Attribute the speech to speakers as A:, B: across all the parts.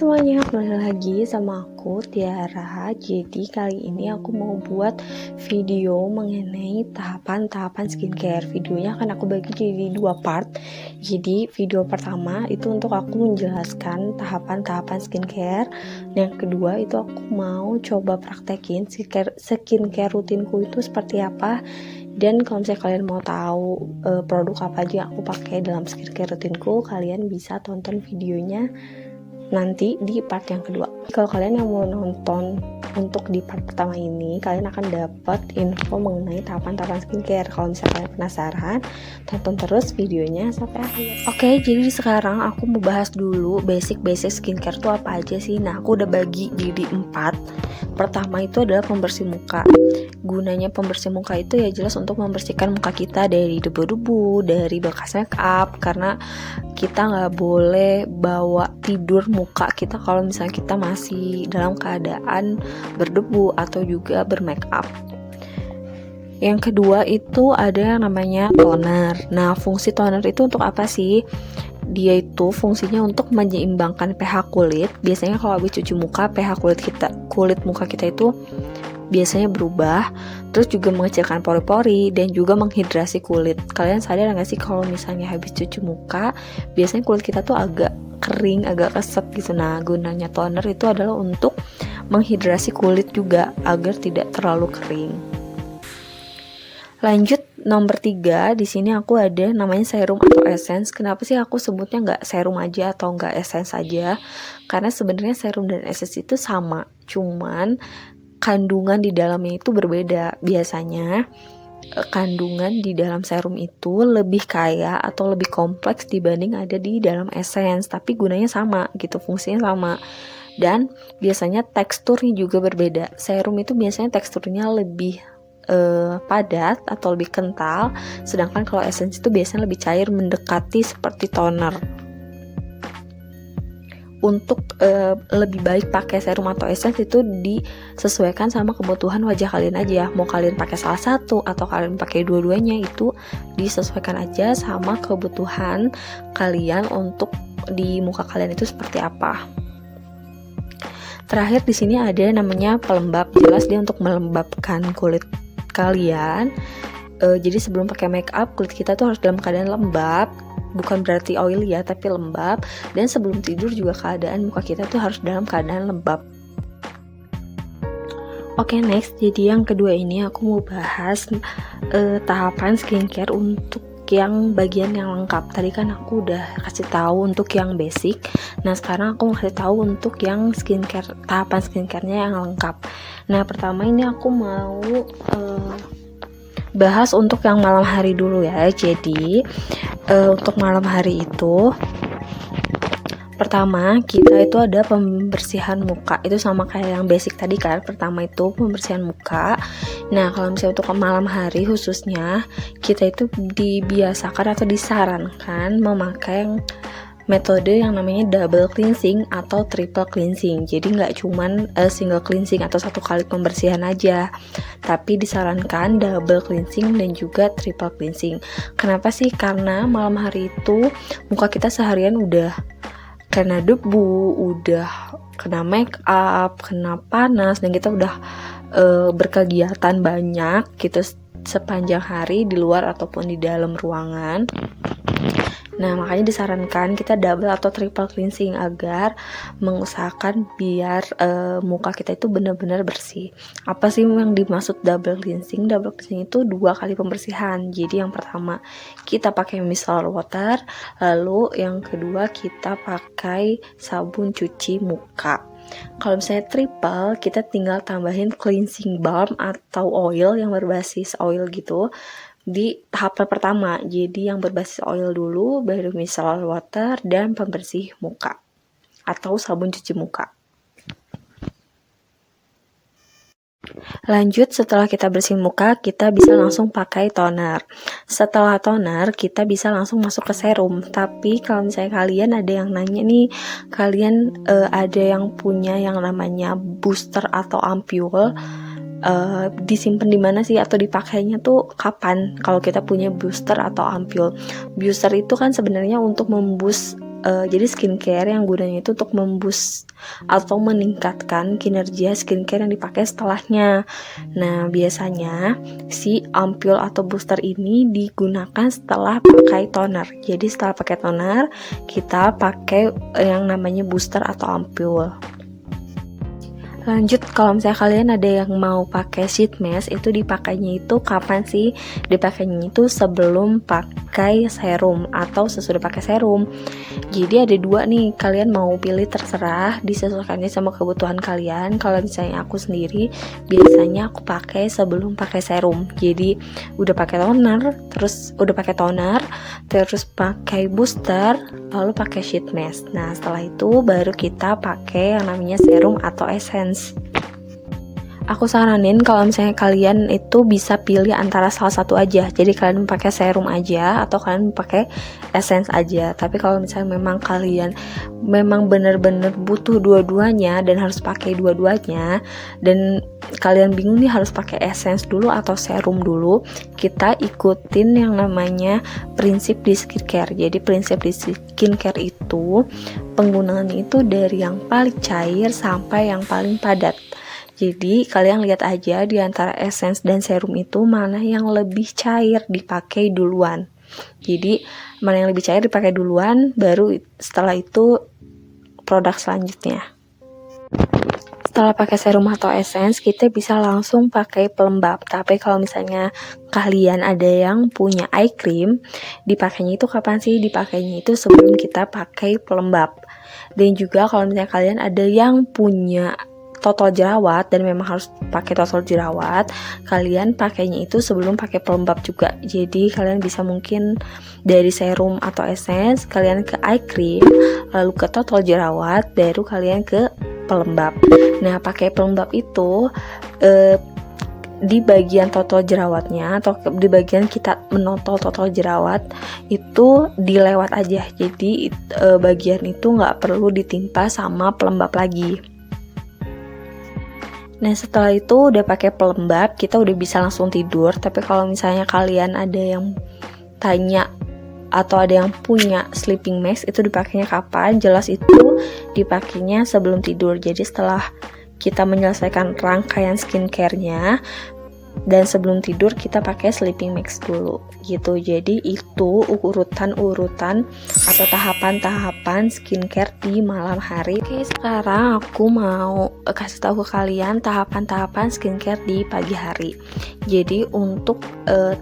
A: semuanya, kembali lagi sama aku Tiara. Jadi kali ini aku mau buat video mengenai tahapan-tahapan skincare. Videonya akan aku bagi jadi 2 part. Jadi video pertama itu untuk aku menjelaskan tahapan-tahapan skincare. Yang kedua itu aku mau coba praktekin skincare rutinku itu seperti apa. Dan kalau misalnya kalian mau tahu produk apa aja yang aku pakai dalam skincare rutinku, kalian bisa tonton videonya nanti di part yang kedua. Kalau kalian yang mau nonton untuk di part pertama ini, kalian akan dapat info mengenai tahapan-tahapan skincare. Kalau misalnya kalian penasaran, tonton terus videonya sampai akhir. Oke, jadi sekarang aku mau bahas dulu basic skincare tuh apa aja sih. Nah, aku udah bagi jadi 4. Pertama itu adalah pembersih muka. Gunanya pembersih muka itu ya jelas untuk membersihkan muka kita dari debu-debu, dari bekas make up, karena kita nggak boleh bawa tidur muka kita kalau misalnya kita masih dalam keadaan berdebu atau juga bermake up. Yang kedua itu ada yang namanya toner. Nah, fungsi toner itu untuk apa sih? Dia itu fungsinya untuk menyeimbangkan pH kulit. Biasanya kalau habis cuci muka, pH kulit muka kita itu biasanya berubah, terus juga mengecilkan pori-pori dan juga menghidrasi kulit. Kalian sadar nggak sih kalau misalnya habis cuci muka, biasanya kulit kita tuh agak kering, agak keset gitu. Nah, gunanya toner itu adalah untuk menghidrasi kulit juga agar tidak terlalu kering. Lanjut nomor 3, di sini aku ada namanya serum atau essence. Kenapa sih aku sebutnya nggak serum aja atau nggak essence aja? Karena sebenarnya serum dan essence itu sama, cuman kandungan di dalamnya itu berbeda. Biasanya kandungan di dalam serum itu lebih kaya atau lebih kompleks dibanding ada di dalam essence, tapi gunanya sama gitu, fungsinya sama. Dan biasanya teksturnya juga berbeda. Serum itu biasanya teksturnya lebih padat atau lebih kental, sedangkan kalau essence itu biasanya lebih cair mendekati seperti toner. Untuk lebih baik pakai serum atau essence itu disesuaikan sama kebutuhan wajah kalian aja. Mau kalian pakai salah satu atau kalian pakai dua-duanya, itu disesuaikan aja sama kebutuhan kalian untuk di muka kalian itu seperti apa. Terakhir di sini ada namanya pelembab. Jelas dia untuk melembabkan kulit kalian. Jadi sebelum pakai make up, kulit kita tuh harus dalam keadaan lembab. Bukan berarti oily ya, tapi lembab. Dan sebelum tidur juga keadaan muka kita tuh harus dalam keadaan lembab. Oke, next. Jadi yang kedua ini aku mau bahas tahapan skincare untuk yang bagian yang lengkap. Tadi kan aku udah kasih tahu untuk yang basic. Nah, sekarang aku mau kasih tahu untuk yang skincare, tahapan skincare-nya yang lengkap. Nah, pertama ini aku mau bahas untuk yang malam hari dulu ya. Jadi untuk malam hari itu, pertama kita itu ada pembersihan muka. Itu sama kayak yang basic tadi kan. Pertama itu pembersihan muka. Nah, kalau misalnya untuk malam hari khususnya, kita itu dibiasakan atau disarankan memakai yang metode yang namanya double cleansing atau triple cleansing. Jadi nggak cuman single cleansing atau satu kali pembersihan aja, tapi disarankan double cleansing dan juga triple cleansing. Kenapa sih? Karena malam hari itu muka kita seharian udah kena debu, udah kena make up, kena panas, dan kita udah berkegiatan banyak gitu sepanjang hari di luar ataupun di dalam ruangan. Nah, makanya disarankan kita double atau triple cleansing agar mengusahakan biar muka kita itu benar-benar bersih. Apa sih yang dimaksud double cleansing? Double cleansing itu 2 kali pembersihan. Jadi yang pertama kita pakai micellar water, lalu yang kedua kita pakai sabun cuci muka. Kalau misalnya triple, kita tinggal tambahin cleansing balm atau oil yang berbasis oil gitu di tahapan pertama. Jadi yang berbasis oil dulu, baru micellar water dan pembersih muka atau sabun cuci muka. Lanjut, setelah kita bersih muka, kita bisa langsung pakai toner. Setelah toner, kita bisa langsung masuk ke serum. Tapi kalau misalnya kalian ada yang nanya nih, kalian ada yang punya yang namanya booster atau ampule, disimpan di mana sih atau dipakainya tuh kapan kalau kita punya booster atau ampul. Booster itu kan sebenarnya untuk memboost, jadi skincare yang gunanya itu untuk memboost atau meningkatkan kinerja skincare yang dipakai setelahnya. Nah, biasanya si ampul atau booster ini digunakan setelah pakai toner. Jadi setelah pakai toner, kita pakai yang namanya booster atau ampul. Lanjut, kalau misalnya kalian ada yang mau pakai sheet mask, itu dipakainya itu kapan sih? Dipakainya itu sebelum pakai serum atau sesudah pakai serum. Jadi ada dua nih, kalian mau pilih terserah, disesuaikannya sama kebutuhan kalian. Kalau misalnya aku sendiri, biasanya aku pakai sebelum pakai serum. Jadi udah pakai toner, terus pakai booster, lalu pakai sheet mask. Nah, setelah itu baru kita pakai yang namanya serum atau essence. Aku saranin kalau misalnya kalian itu bisa pilih antara salah satu aja. Jadi kalian pakai serum aja atau kalian pakai essence aja. Tapi kalau misalnya memang kalian memang benar-benar butuh dua-duanya dan harus pakai dua-duanya, dan kalian bingung nih harus pakai essence dulu atau serum dulu, kita ikutin yang namanya prinsip di skincare. Jadi prinsip di skincare itu penggunaannya itu dari yang paling cair sampai yang paling padat. Jadi kalian lihat aja di antara essence dan serum itu mana yang lebih cair dipakai duluan. Jadi mana yang lebih cair dipakai duluan, baru setelah itu produk selanjutnya. Setelah pakai serum atau essence, kita bisa langsung pakai pelembab. Tapi kalau misalnya kalian ada yang punya eye cream, dipakainya itu kapan sih? Dipakainya itu sebelum kita pakai pelembab. Dan juga kalau misalnya kalian ada yang punya total jerawat dan memang harus pakai total jerawat, kalian pakainya itu sebelum pakai pelembab juga. Jadi kalian bisa mungkin dari serum atau essence, kalian ke eye cream, lalu ke total jerawat, baru kalian ke pelembab. Nah, pakai pelembab itu di bagian total jerawatnya atau di bagian kita menotol total jerawat itu dilewat aja. Jadi bagian itu nggak perlu ditimpa sama pelembab lagi. Nah, setelah itu udah pakai pelembab, kita udah bisa langsung tidur. Tapi kalau misalnya kalian ada yang tanya atau ada yang punya sleeping mask, itu dipakainya kapan? Jelas itu dipakainya sebelum tidur. Jadi setelah kita menyelesaikan rangkaian skincare-nya dan sebelum tidur kita pakai sleeping mask dulu gitu. Jadi itu urutan-urutan atau tahapan-tahapan skincare di malam hari. Oke, sekarang aku mau kasih tahu ke kalian tahapan-tahapan skincare di pagi hari. Jadi untuk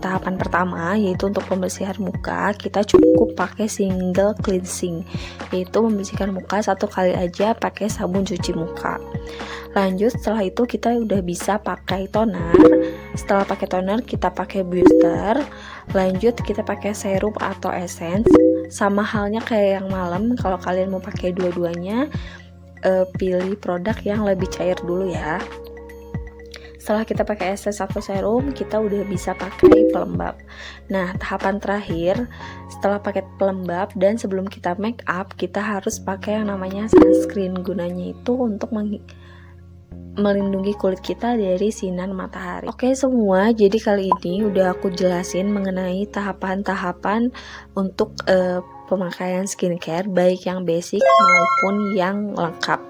A: tahapan pertama, yaitu untuk pembersihan muka, kita cukup pakai single cleansing, yaitu membersihkan muka satu kali aja pakai sabun cuci muka. Lanjut, setelah itu kita udah bisa pakai toner. Setelah pakai toner, kita pakai booster. Lanjut, kita pakai serum atau essence. Sama halnya kayak yang malam, kalau kalian mau pakai dua-duanya, pilih produk yang lebih cair dulu ya. Setelah kita pakai essence atau serum, kita udah bisa pakai pelembab. Nah, tahapan terakhir, setelah pakai pelembab dan sebelum kita make up, kita harus pakai yang namanya sunscreen. Gunanya itu untuk melindungi kulit kita dari sinar matahari. Oke semua, jadi kali ini udah aku jelasin mengenai tahapan-tahapan untuk pemakaian skincare, baik yang basic maupun yang lengkap.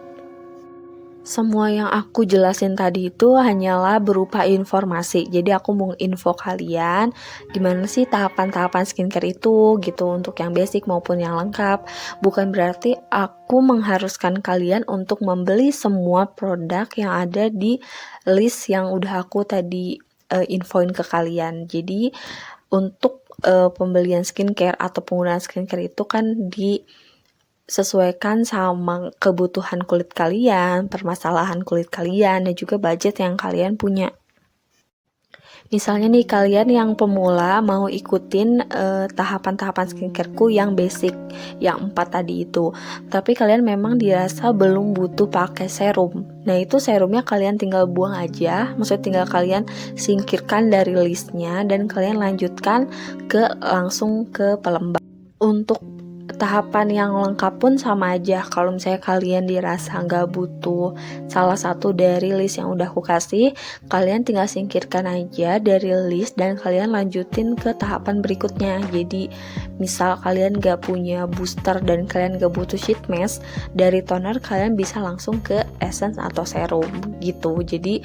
A: Semua yang aku jelasin tadi itu hanyalah berupa informasi. Jadi aku mau info kalian gimana sih tahapan-tahapan skincare itu gitu, untuk yang basic maupun yang lengkap. Bukan berarti aku mengharuskan kalian untuk membeli semua produk yang ada di list yang udah aku tadi infoin ke kalian. Jadi untuk pembelian skincare atau penggunaan skincare itu kan sesuaikan sama kebutuhan kulit kalian, permasalahan kulit kalian, dan juga budget yang kalian punya. Misalnya nih, kalian yang pemula mau ikutin tahapan-tahapan skincareku yang basic, yang 4 tadi itu, tapi kalian memang dirasa belum butuh pakai serum. Nah, itu serumnya kalian tinggal buang aja, maksudnya tinggal kalian singkirkan dari listnya dan kalian lanjutkan langsung ke pelembab. Untuk tahapan yang lengkap pun sama aja. Kalau misalnya kalian dirasa nggak butuh salah satu dari list yang udah aku kasih, kalian tinggal singkirkan aja dari list dan kalian lanjutin ke tahapan berikutnya. Jadi misal kalian nggak punya booster dan kalian nggak butuh sheet mask, dari toner kalian bisa langsung ke essence atau serum gitu. Jadi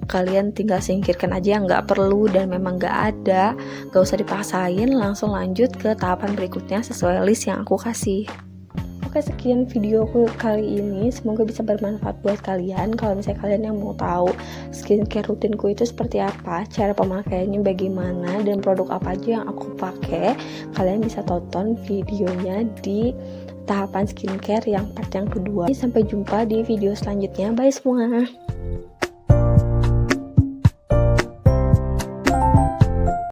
A: kalian tinggal singkirkan aja yang nggak perlu dan memang nggak ada, gak usah dipaksain, langsung lanjut ke tahapan berikutnya sesuai list yang aku kasih. Oke, sekian videoku kali ini, semoga bisa bermanfaat buat kalian. Kalau misalnya kalian yang mau tahu skincare rutinku itu seperti apa, cara pemakaiannya bagaimana, dan produk apa aja yang aku pakai, kalian bisa tonton videonya di tahapan skincare yang part yang kedua. Sampai jumpa di video selanjutnya, bye semua.